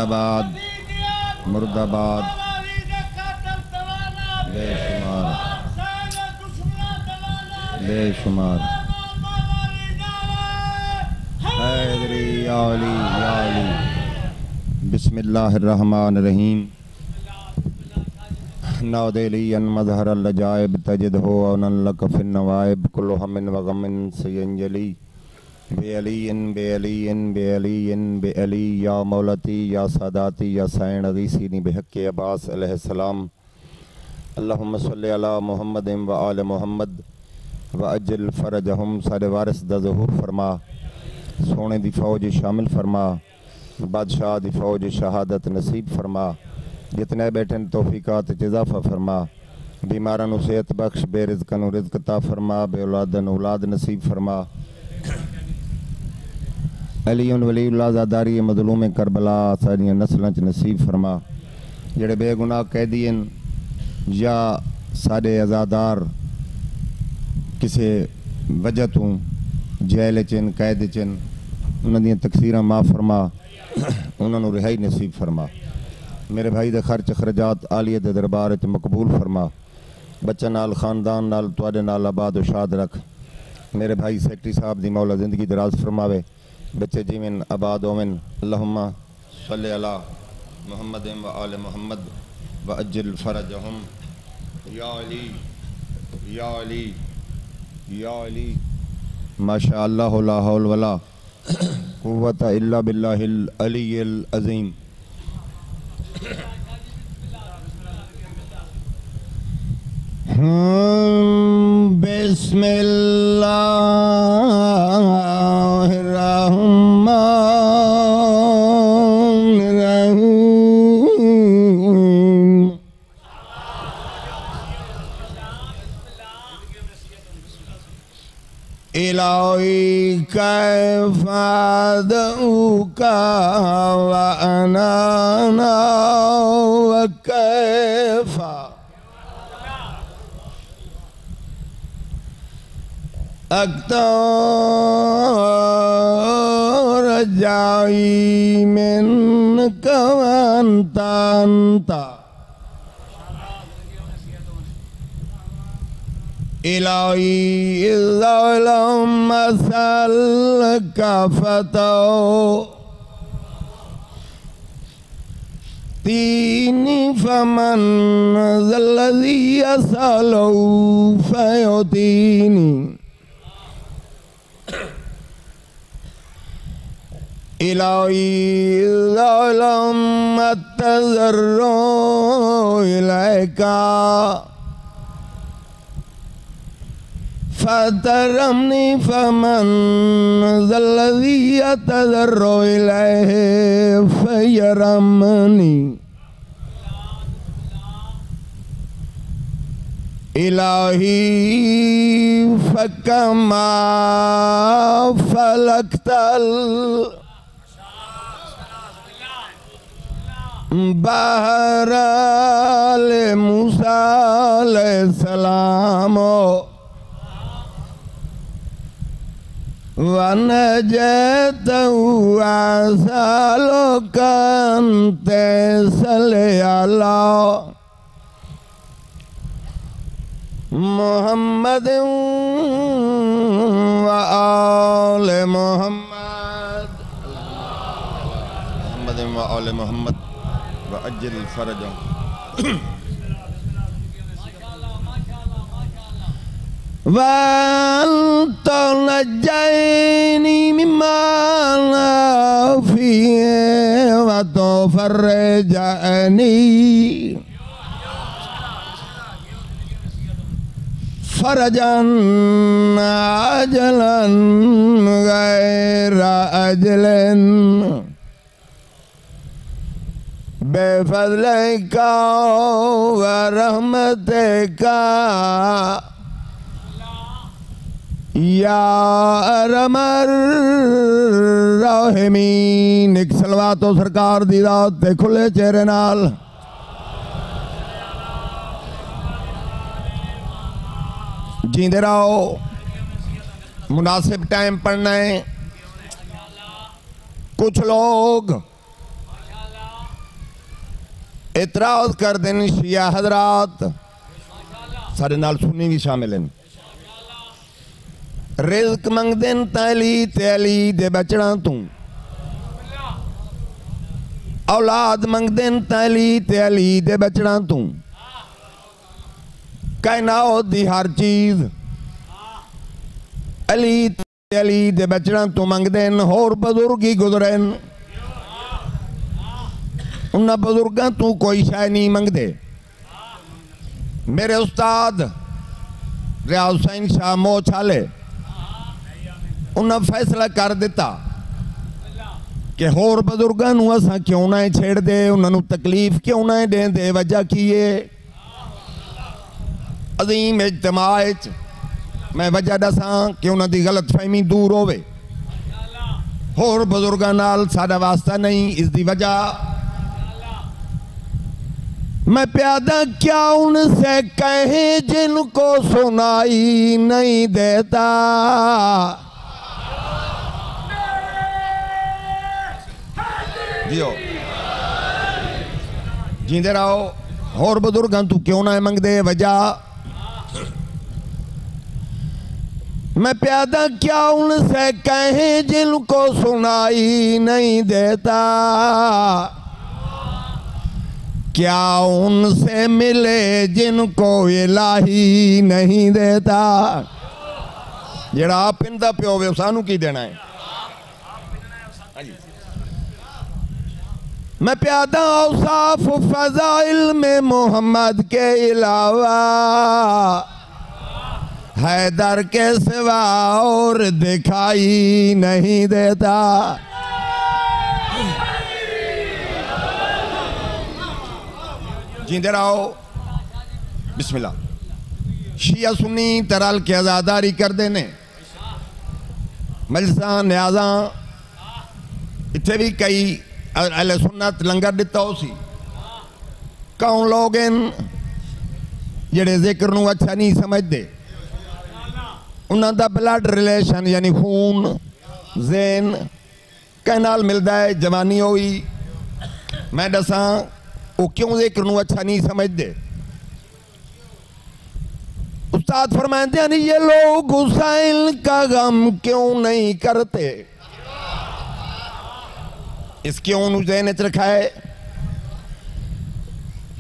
जिंदाबाद मुर्दाबाद बेशुमार बेशुमार हैदरी या अली या अली। बिस्मिल्लाहिर्रहमानिर्रहीम। नौदेलियन मज़हर अल-लजाइब तजिद हो अनन लक फिन नवाइब कुल्लु हमिन व गमिन सयंजली बेअलियन बेअलियन बेअलियन बेअली या मौलती या सादाती या सैन गीसीनी बेहक़्क़े अब्बास अलैहिस्सलाम। अल्लाहुम्मा सल्लि अला मुहम्मदिन व आले मुहम्मद व अज्जिल फ़रजहुम। सारे वारिस दा ज़हूर फरमा, सोने दी फ़ौज शामिल फरमा, बादशाह दी फ़ौज शहादत नसीब फरमा। जितने बैठे तौफीकात इज़ाफ़ा फरमा, बीमारां सेहत बख्श, बेरिज़्क़ां रिज़्क़ अता फरमा, बेऔलादन औलाद नसीब फरमा। अलीउन वलीउल्लाह ज़ादारी मज़लूम करबला सारियां नस्लां च नसीब फरमा। जेड़े बेगुनाह कैदी या साडे आज़ादार किसी वजह तो जेल चन कैद चन, उन्हां दियां तकसीरां माफ़ फरमा, उन्हां नूं रिहाई नसीब फरमा। मेरे भाई दे खर्च खर्जात आलिया दे दरबार च मकबूल फरमा। बच्चा नाल खानदान नाल तुहाडे नाल आबाद उशाद रख। मेरे भाई सेक्रेटरी साहब दी मौला ज़िंदगी दराज फरमावे, बच्चे जीवन आबाद होवन। अल्लाहुम्मा सल्लि अला मुहम्मदिन व आले मुहम्मद व अज्जिल फ़रजहुम। या अली या अली या अली। माशा अल्लाह ला हौल वला कुव्वता इल्ला बिल्लाहिल अलिय्यिल अज़ीम। बिस्मिल्लाहिर्रहमानिर्रहीम। इलाही कैफ़ा अदऊका व अना व कैफ़ा अक्तर जाई मिनका व अंता अंता। इलाही इज़्ज़ा मसलका फ़तो तीनी फमन ज़ल्लज़ी यसअलु फ़युतीनी। इलाही इज़्ज़ा मतज़र्रो इलैका फ़तरमनी फ़मन ज़ल्लज़ी यतज़र्रो इलैहि फ़यरमनी। इलाही फ़कमा फ़लक़तल बहरल मूसा अलैहिस्सलाम वनजतहु असअलुका अन्ते सल्लि अला मुहम्मद व आले मुहम्मद मुहम्मद व आले मुहम्मद व अज्जिल फ़रजहुम। वअन्ता नज्जैनी मिम्मा अना फ़ीहि व तुफ़र्रिजनी फ़रजन अजलन गैरा अजलिन बेफ़ज़लिका व रहमतिका या अरहमर राहिमीन। एक सलवातो सरकार दी रात ते खुले चेहरे नाल। जींदे रहो। मुनासिब टाइम पढ़ना है। कुछ लोग एतराज कर देन शिया हजरात, सारे नाल सुन्नी भी शामिल हैं। रिज़्क मंगदे तली ते अली दे बचड़ा तू, औलाद मंगदे तली ते अली दे बचड़ा तू, कायनात दी हर चीज अली ते अली दे बचड़ा तू मंगदे। होर बुजुर्ग ही गुजरे, उन्हां बुजुर्गां तू कोई शै नहीं मंगदे। मेरे उस्ताद रियाज हुसैन शाह मोछाले उन्हें फैसला कर दिता कि होर बुजुर्गों नूं असां क्यों ना छेड़ दे, उन्होंने तकलीफ क्यों ना देंदे। वजह की है अजीम इज्तिमा मैं वजह दसां कि उन्होंने गलत फहमी दूर होवे। होर बुजुर्गों नाल साडा वास्ता नहीं, इसकी वजह मैं प्यादा क्या उनसे कहे जिनको सुनाई नहीं देता। जियो जींदे रहो। होर बुजुर्गां तू क्यों ना मंगदे, वजह मैं प्यादा क्या उनसे कहे जिनको सुनाई नहीं देता। क्या उनसे मिले जिनको इलाही नहीं देता। जेड़ा आप पिंदा प्यो वे सानू की देना है। मैं प्यादा औसाफ फजाइल में मोहम्मद के अलावा हैदर के सिवा और दिखाई नहीं देता। जींदे रहो। बिस्मिल्लाह। शिया सुन्नी तरल के आज़ादारी कर देने मजलिसा न्याजा इतने भी कई अहले सुन्नत लंगर दिता हो सी। कौन लोग जेड़े जिक्र नूं अच्छा नहीं समझते, उन्हां दा ब्लड रिलेशन यानी खून ज़ेन कह नाल मिलता है। जवानी होई मैं दसा वो क्यों जिक्र नूं अच्छा नहीं समझते। उस्ताद फरमाते हैं ये लोग हुसैन का गम क्यों नहीं करते। इस क्यों नूं ज़हन च रखा है।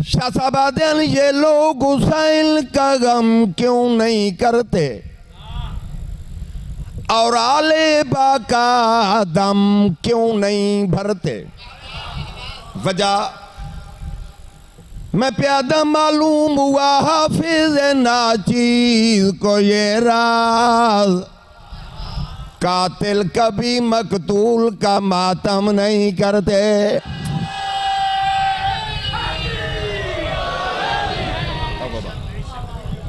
शाह साहब आते हैं ये लोग हुसैन का गम क्यों नहीं करते और आले बा का दम क्यों नहीं भरते। वजह मैं प्यादा मालूम हुआ हाफिज नाचीज को ये राज, कातिल कभी मकतूल का मातम नहीं करते।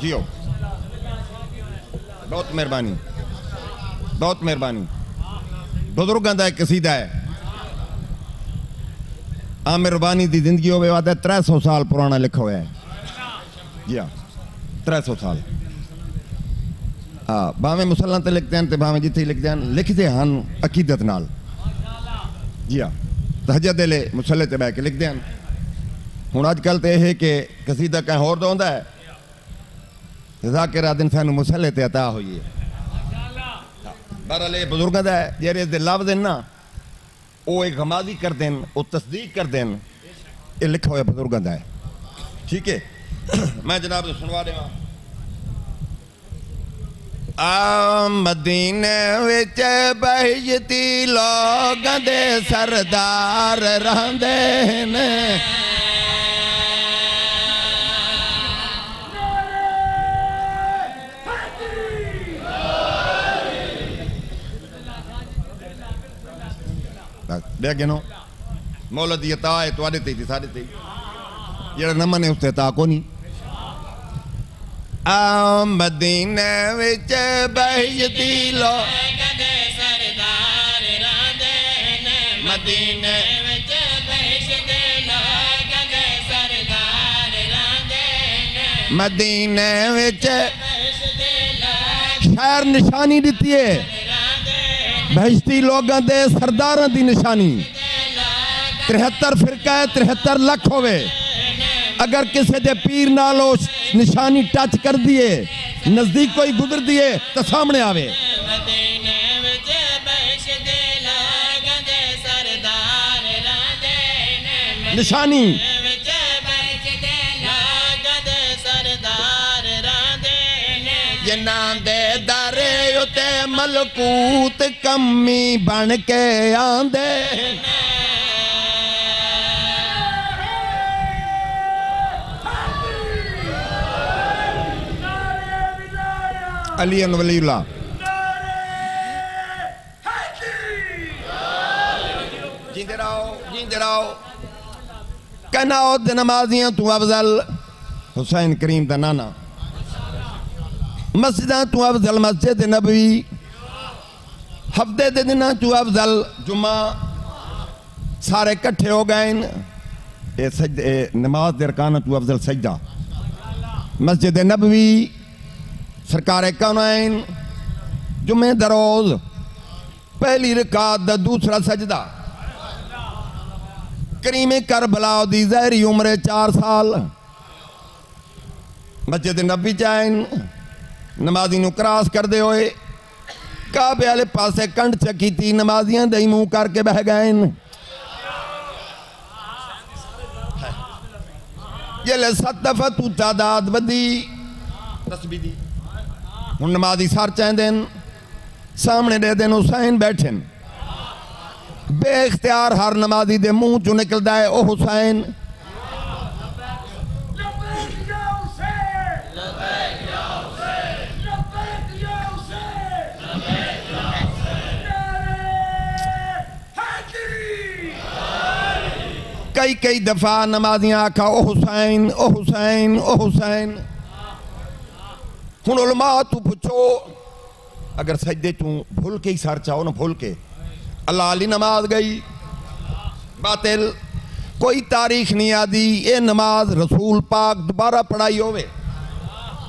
जियो बहुत मेहरबानी, बहुत मेहरबानी। बुजुर्गों का एक कसीदा है आमिर रबानी की जिंदगी हो वादा 300 साल पुराना लिखा हुआ है। जी हाँ 300 साल। हाँ भावें मुसल्ला ते लिखते हैं तो भावें जिथे लिखते हैं, लिखते हैं अकीदत नाल। जी हाँ तहज्जुद दे मुसल्ले ते बह के लिखते हैं। हुण अजकल तो यह कि कसीदा कहीं होर दा हुंदा है, ज़ाकिर दिन सानू मुसल्ले ते अता हुई है। बहरहाल बुजुर्गों का है जेरे दे लफ्ज़ हैं ना वो एक गमाजी कर दें, वो तस्दीक कर दें, ये लिखा हुआ बुजुर्गों का है। ठीक है मैं जनाब ने सुनवा देवा। मदीने विच बहिजती लोगां दे सरदार रहंदे ने। नो मौला दी अता है तुहाडे ते थी साडे ते जेड़ा न मने उसते अता कोनी। मदीने विच बहिजती लोगां दे सरदार रहंदे ने। मदीने विच बहिजती लोगां दे सरदार रहंदे ने। मदीने विच शहर निशानी दिती है बहिश्ती लोगों के सरदारों की निशानी। 73 फिरका है 73 लख होवे अगर किसी दे पीर नालो निशानी टच कर दिए नजदीक कोई गुजर दिए तो सामने आवे निशानी जिन्ना दे दरे उते मलकूत कमी बन के आंदे अली वलीउल्लाह जींदे रहो कहना नमाजियां तू अफजल हुसैन करीम दा नाना मस्जिद तू अफजल मस्जिद नबवी हफ्ते दे दिन तू अफजल जुम्मा सारे कट्ठे हो गए नमाज दे अरकान तू अफजल सजदा मस्जिद नबवी सरकार कौनैन जुम्मे दरोज पहली रकात दा दूसरा सजदा करीमे करबला दी ज़हरी उम्र 4 साल मस्जिद नबी जाइन नमाजी नू क्रॉस करते हुए काबे वाले पासे कंठ चकी थी नमाजियां दही मुंह करके बह गए जिले 7 दफा तू तादाद बदी तस्बीह दी हुण नमाजी सर चाहते सामने दे दिन हुसैन बैठे बेख्तियार हर नमाजी दे मुंह चो निकलता है ओ हुसैन कई कई दफा नमाजियां आखा ओ हुसैन ओ हुसैन ओ हुसैन हुण उलमा तू पुछो अगर सजदे तू भूल के ही सर चाहो ना भूल के अल्लाह अली नमाज गई बातिल कोई तारीख नहीं आती ये नमाज रसूल पाक दोबारा पढ़ाई होवे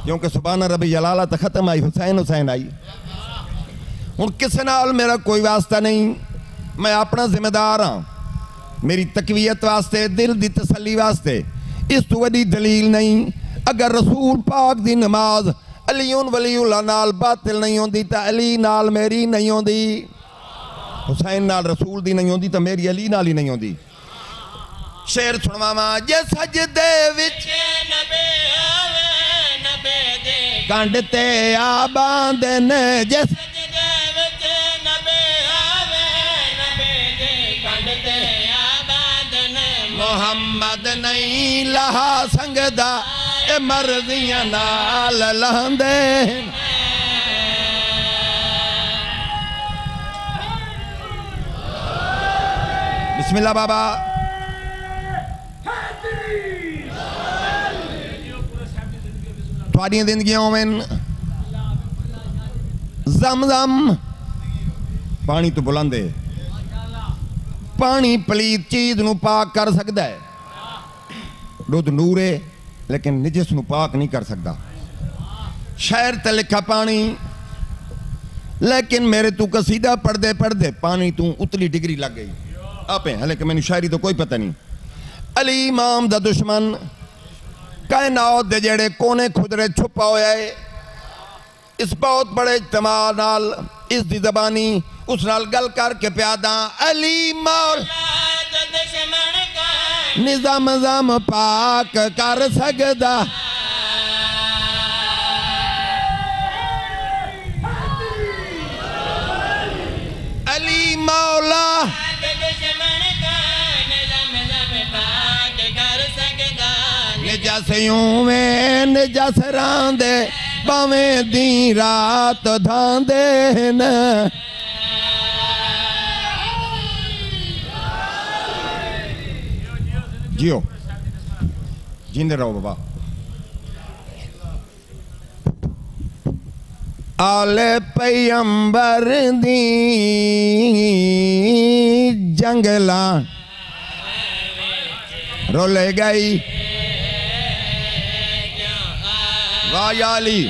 क्योंकि सुभान रबी जलाला तो खत्म आई हुसैन हुसैन आई हुण किसी नाल मेरा कोई वास्ता नहीं मैं अपना जिम्मेदार हाँ मेरी तकवीयत वास्ते दिल की तसली वास्ते इस तो वडी दलील नहीं अगर रसूल पाक दी नमाज अलीउन वलीउल्लाह नाल बातिल नहीं होंदी तो अली नाल मेरी नहीं होंदी हुसैन नाल रसूल दी नहीं होंदी तो मेरी अली नाल ही नहीं होंदी शेर सुनवावा जे सजदे विच कंड ते आ बांधे ने जे सजदे विच नबी आवे नबी दे कंड ते आ बांधने मोहम्मद नहीं लहा संगदा ए मर्जियां नाल लहंदे बिस्मिल्लाह बाबा थोड़ियां जिंदगियां में ज़म-ज़म पानी तो बुलंद है पानी पलीत चीज नू पाक कर सकता है दुध नूर है लेकिन निजस नू पाक नहीं कर सकता शहर ते लिखा पानी लेकिन मेरे तू कसीदा पढ़दे पढ़दे पानी तू उतली डिग्री लग गई आपे हालांकि मैंने शायरी तो कोई पता नहीं अली इमाम दा दुश्मन कायनात दे जेड़े कोने खुदरे छुपा होया है इस बहुत बड़े इज्तिमा नाल इस दी ज़बानी उस नाल गल करके प्यादा अली मौला निज़ाम ज़ाम पाक कर सकदा अली मौला निजसियों में निजस रांदे बावें दी रात धांदे न जियो जिंदे रहो बाबा आले पैगंबर दी जंगला रोले गई वायाली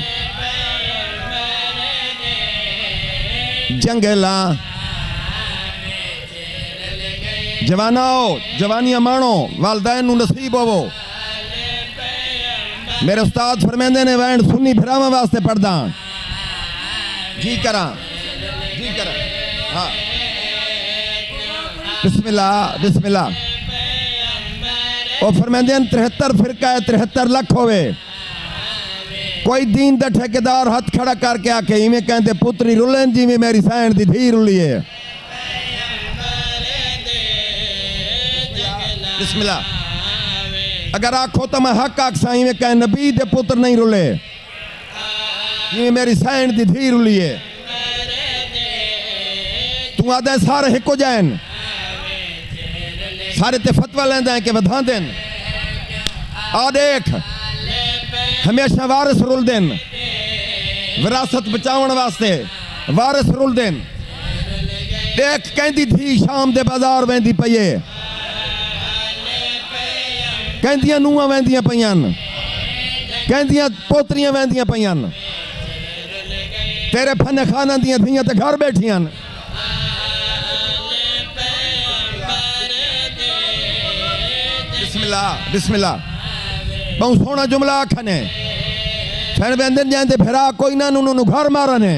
जंगला जवाना जवानिया मानो वालदैन नसीब होवो मेरे उस्ताद फरमांदे ने वैन सुन्नी भरावां वास्ते पढ़दा जी करा हाँ बिस्मिल्लाह बिस्मिल्लाह। और फरमांदे 73 फिरका है 73 लाख होवे। कोई दीन दा ठेकेदार हाथ खड़ा करके आके इवें कहते पुत्री रुलन जिवें मेरी सैन दी धी रुली है। बिस्मिल्लाह। अगर आखो तो मैं हक आखसा इवें कह नबी दे पुत्र नहीं रुले जिवें मेरी सैन दी धी रुली है। तू आदे सारे हिको जान सारे ते फतवा लेंदा है कि वधा देन। आ देख हमेशा वारिस रुल देन विरासत बचावन वास्ते वारिस रुल देन। देख कहती थी शाम दे बाजार वेंदी पईए कहंदियां नूहां वेंदियां पईयां कहंदियां पोतरियां वेंदियां पईयां तेरे फन खाना दियां थियां ते घर बैठियां। बिस्मिल्लाह बिस्मिल्लाह। बहुत सोहना जुमला आखने फिर बेंदन जाते फिरा कोई ना उन्होंने घर मारने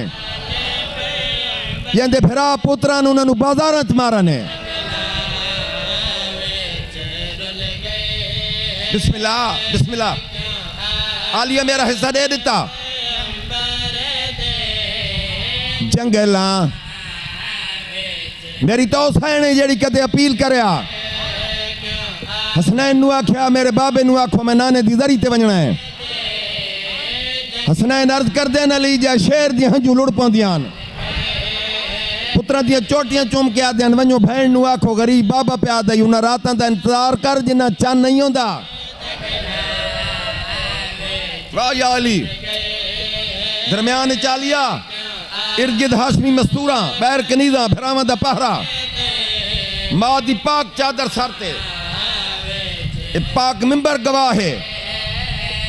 जाते फिरा पुत्रा उन्होंने बाजार च मारने। बिस्मिल्लाह बिस्मिल्लाह। आलिया मेरा हिस्सा दे दिता जंगला मेरी तो हुसैन जी कदे अपील करया हसनैन नू आख्या मेरे बाबे नू आखो मैं नाने दी दरी ते वजना है। हसनैन अर्ज कर देन अली जा शेर दी हंजू लुड़ पौंदियां पुत्रा दी चोटियां चूम के आदन वनो भैन नू आखो गरीब बाबा प्या दई उन्हां रातां दा इंतजार कर जिन्ना चन नहीं होंदा। वाह या अली। दरम्यान चालिया इर्गिद हाशमी मस्तूरा बैर कनीजा भरावां दा पहरा मां दी पाक चादर सर ते पाक मिंबर गवाह है।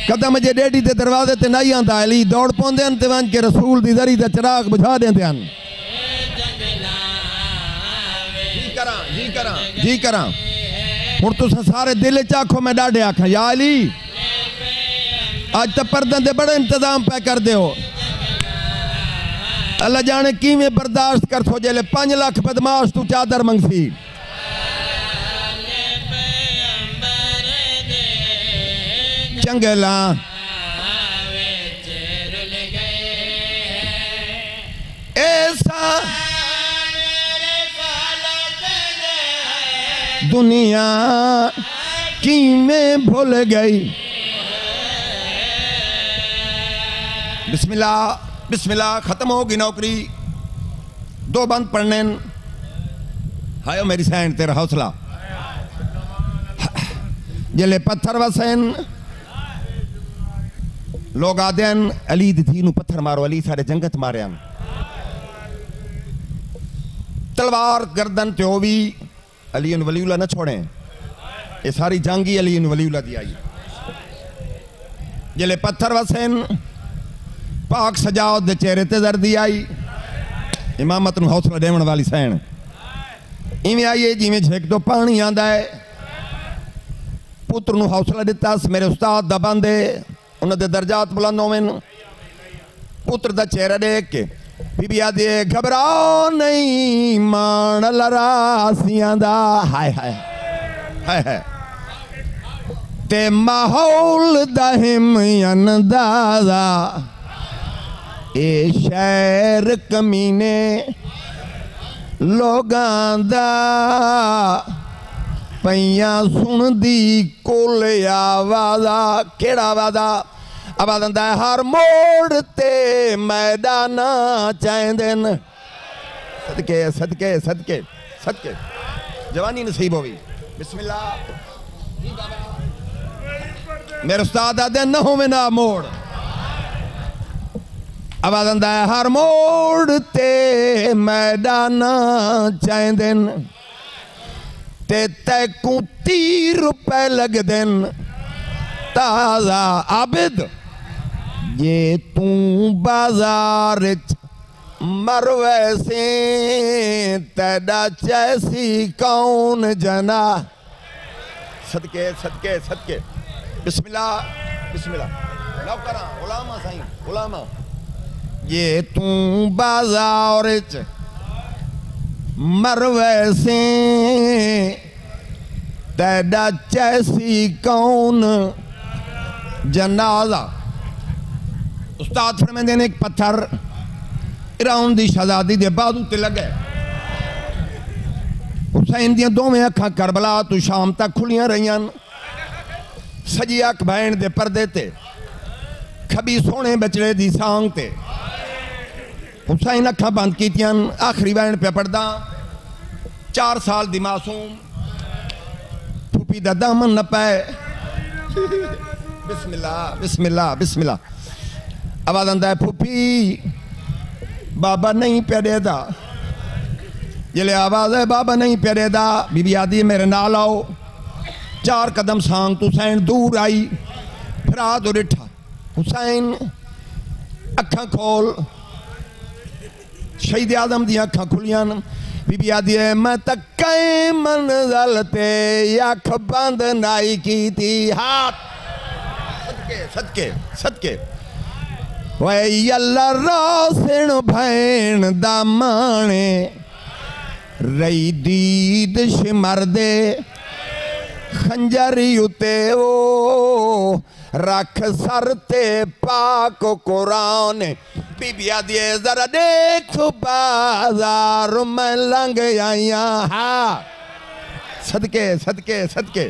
कदम जे डेडी ते दरवाजे ते नहीं आंदा अली दौड़ पौंदे ते वंज के रसूल दी दरी दा चिराग बुझा देंदे हन। जी करा हुण तुसां सारे दिल च आखो मैं डाडे आखा या अली अज तो पर्दे दे बड़े इंतजाम पे कर दो। अल्लाह जाने किवें बर्दाश्त कर सो जेले 5 लाख बदमाश तू चादर मंगसी। जंगला ऐसा दुनिया किवें भूल गई। बिस्मिल्लाह बिस्मिल्लाह। खत्म होगी नौकरी 2 बंद पढ़ने हायो मेरी सैन तेरा हौसला जले पत्थर वसैन लोग आदन अली दी थी नू पत्थर मारो अली सारे जंगत मारे तलवार गर्दन ते भी अली वलीउल्लाह न छोड़े। ये सारी जंगी अली वलीउल्लाह दी आई जले पत्थर वसैन पाक सजावत दे चेहरे ते दर्दी आई इमामत नू हौसला देवन वाली सैन इवें आई है जिवें झेक तो पानी आंदा है। पुत्र नू हौसला दिता मेरे उस्ताद दा बंदे उन्होंने दर्जात बुलंद होवन। पुत्र दा चेहरा देख के बीबी आदि घबराओ नहीं मान लरासियां दा हाय हाय हाय हाय ते माहौल दा अंदाजा ए शहर कमीने लोगां दा पईयां सुनदी कोल आवाज़ा केड़ा वादा आवाज़ आंदा हर मोड़ ते मैदान चाहंदन सदके सदके सदके सदके जवानी नसीब होवी। बिस्मिल्लाह। मेरे उस्ताद आदे न होवे ना मोड़ आवाज़ आंदा हर मोड़ ते मैदान चाहंदन ते तैकू 30 रुपए लगदन ताज़ा आबिद ये तू बाजार मरवे से तेरा चैसी कौन जना सदके सदके सदके। बिस्मिल्लाह बिस्मिल्लाह। नौकरा गुलामा साईं गुलामा ये तू बाजार च मरवे से तेरा चैसी कौन जनाजा। उस्ताद फरमांदे ने एक पत्थर इरान दी शहजादी दे बाजू ते लगे। हुसैन दियां दोवें अखां करबला तो शाम तक खुलियां रहियां। सजी अख भैन दे पर्दे ते खबी सोने बचड़े दी सांग ते हुसैन अखां बंद कीतियां। आखिरी वैन पे पढ़दा 4 साल दी मासूम फूफी दा दामन न पाए। बिस्मिल्लाह बिस्मिल्लाह बिस्मिल्लाह आवाज आंदा है फूफी बाबा नहीं प्यारेदा। जिले आवाज है बाबा नहीं प्यारेदा बीबी आदि मेरे नाल आओ। 4 कदम सांग तो हुसैन दूर आई। फिर आ तो डिठा हुसैन अखा खोल। शहीद आदम दी अखा खुलियां। बीबी आदि है मैं तक कई मंजिल ते अख बंद नाई की थी। हाथ सदके सदके सदके वे अल्लाह रोसिन भैन दा माने रही दीद शिमर दे खंजरी उते ओ रख सर ते पाक कुरान। बीबी आदि जरा देख बाजार में लंघ आइया। हाँ सदके सदके सदके